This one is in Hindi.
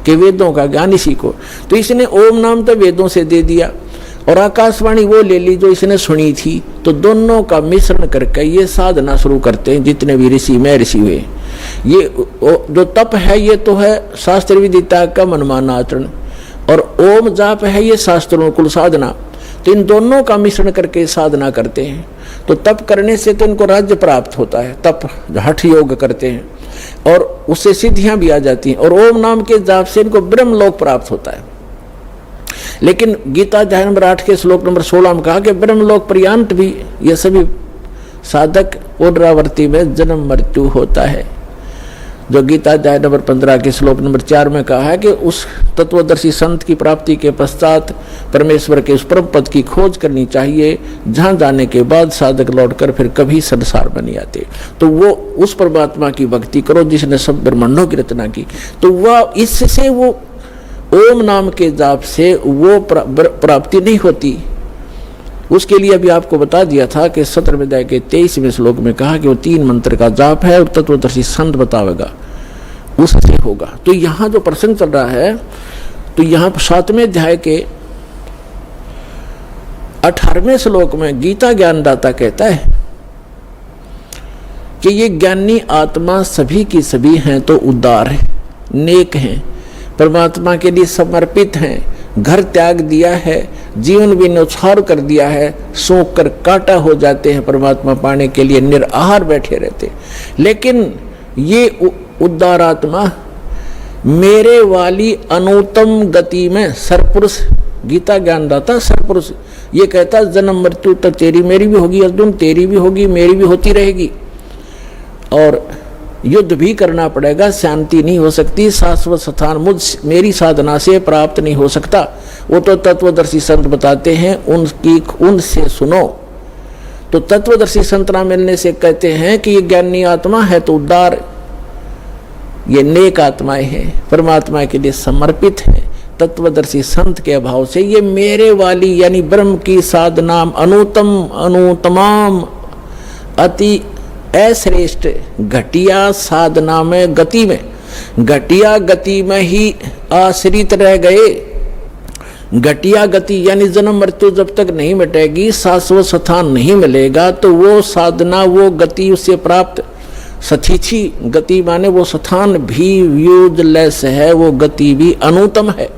कि वेदों का ज्ञान इसी को, तो इसने ओम नाम तो वेदों से दे दिया और आकाशवाणी वो ले ली जो इसने सुनी थी। तो दोनों का मिश्रण करके ये साधना शुरू करते हैं। जितने भी ऋषि में ऋषि हुए, ये जो तप है ये तो है शास्त्र विदिता का मनमाना आचरण, और ओम जाप है ये शास्त्रों साधना। तो इन दोनों का मिश्रण करके साधना करते हैं। तो तप करने से तो इनको राज्य प्राप्त होता है, तप हठ योग करते हैं और उससे सिद्धियां भी आ जाती हैं, और ओम नाम के जाप से इनको ब्रह्मलोक प्राप्त होता है। लेकिन गीता अध्याय नंबर 8 के श्लोक नंबर 16 में कहा कि ब्रह्मलोक पर्यंत भी ये सभी साधक पुनरावृत्ति में जन्म मृत्यु होता है। जो गीता अध्याय नंबर 15 के श्लोक नंबर 4 में कहा है कि उस तत्वदर्शी संत की प्राप्ति के पश्चात परमेश्वर के उस परम पद की खोज करनी चाहिए, जहां जाने के बाद साधक लौटकर फिर कभी संसार में नहीं आते। तो वो उस परमात्मा की भक्ति करो जिसने सब ब्रह्मांडों की रचना की। तो वह इससे वो ओम नाम के जाप से वो प्राप्ति नहीं होती। उसके लिए अभी आपको बता दिया था कि 17वें अध्याय के 23वें श्लोक में कहा कि वो 3 मंत्र का जाप है और तत्वदर्शी संत बतावेगा, उससे होगा। तो यहाँ जो प्रसंग चल रहा है, तो यहाँ 7वें अध्याय के 18वें श्लोक में गीता ज्ञानदाता कहता है कि ये ज्ञानी आत्मा सभी की सभी हैं तो उदार है, नेक हैं, परमात्मा के लिए समर्पित हैं, घर त्याग दिया है, जीवन भी न्यौछावर कर दिया है, सोख कर काटा हो जाते हैं, परमात्मा पाने के लिए निराहार बैठे रहते। लेकिन ये उदार आत्मा मेरे वाली अनुत्तम गति में सरपुरुष, गीता ज्ञानदाता सरपुरुष ये कहता जन्म मृत्यु तक तेरी मेरी भी होगी अर्जुन, तेरी भी होगी मेरी भी होती रहेगी, और युद्ध भी करना पड़ेगा, शांति नहीं हो सकती, शाश्वत स्थान मेरी साधना से प्राप्त नहीं हो सकता। वो तो तत्वदर्शी संत बताते हैं, उनसे सुनो। तो तत्वदर्शी संत ना मिलने से कहते हैं कि ये ज्ञानी आत्मा है तो उदार, ये नेक आत्माएं हैं, परमात्मा के लिए समर्पित हैं। तत्वदर्शी संत के अभाव से ये मेरे वाली यानी ब्रह्म की साधना अनुतमाम अति अश्रेष्ठ घटिया साधना में गति में, घटिया गति में ही आश्रित रह गए। घटिया गति यानी जन्म मृत्यु जब तक नहीं मिटेगी, शाश्वत स्थान नहीं मिलेगा, तो वो साधना वो गति उससे प्राप्त सथीची गति माने वो स्थान भी यूजलेस है, वो गति भी अनुत्तम है।